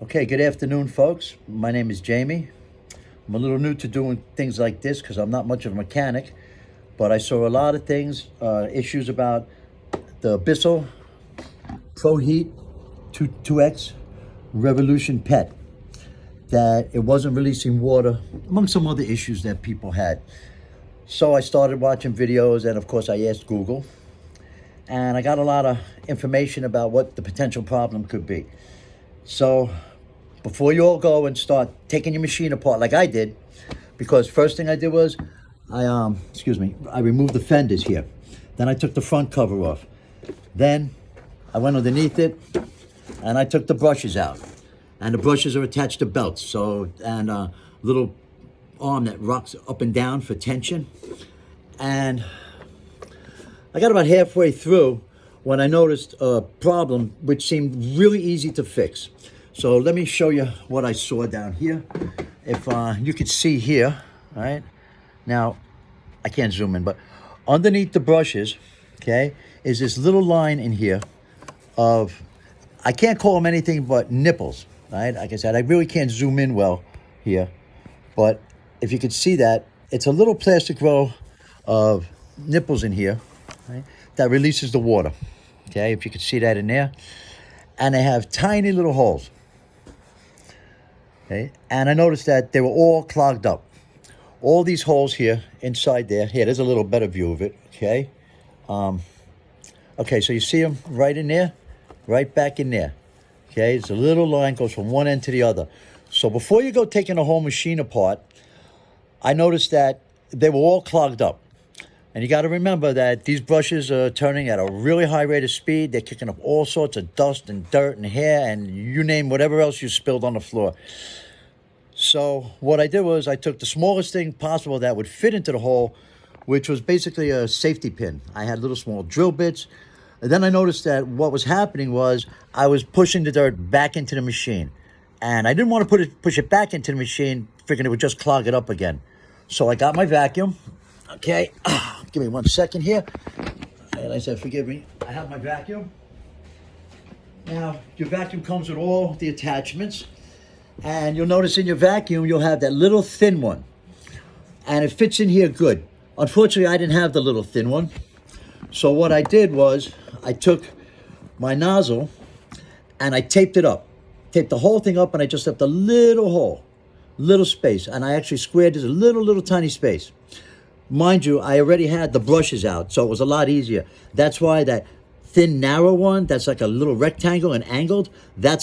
Okay, good afternoon, folks. My name is Jamie. I'm a little new to doing things like this because I'm not much of a mechanic, but I saw a lot of things, issues about the Bissel Pro Heat 2X Revolution Pet, that it wasn't releasing water, among some other issues that people had. So I started watching videos, and of course I asked Google, and I got a lot of information about what the potential problem could be. So before you all go and start taking your machine apart like I did, because first thing I did was I removed the fenders here. Then I took the front cover off. Then I went underneath it and I took the brushes out. And the brushes are attached to belts, so, and a little arm that rocks up and down for tension. And I got about halfway through when I noticed a problem which seemed really easy to fix. So let me show you what I saw down here. If you could see here, all right? Now, I can't zoom in, but underneath the brushes, okay, is this little line in here of, I can't call them anything but nipples, all right? Like I said, I really can't zoom in well here, but if you could see that, it's a little plastic row of nipples in here, right, that releases the water, okay? If you could see that in there. And they have tiny little holes. Okay, and I noticed that they were all clogged up. All these holes here, inside there. Here, there's a little better view of it, okay? Okay, so you see them right in there, right back in there. Okay, it's a little line, goes from one end to the other. So before you go taking the whole machine apart, I noticed that they were all clogged up. And you got to remember that these brushes are turning at a really high rate of speed. They're kicking up all sorts of dust and dirt and hair and you name whatever else you spilled on the floor. So what I did was I took the smallest thing possible that would fit into the hole, which was basically a safety pin. I had little small drill bits. And then I noticed that what was happening was I was pushing the dirt back into the machine. And I didn't want to push it back into the machine, figuring it would just clog it up again. So I got my vacuum. Okay, give me 1 second here. And I said, forgive me, I have my vacuum. Now, your vacuum comes with all the attachments. And you'll notice in your vacuum, you'll have that little thin one. And it fits in here good. Unfortunately, I didn't have the little thin one. So what I did was, I took my nozzle and I taped it up. Taped the whole thing up and I just left a little hole, little space. And I actually squared this a little tiny space. Mind you, I already had the brushes out, so it was a lot easier. That's why that thin, narrow one, that's like a little rectangle and angled, that's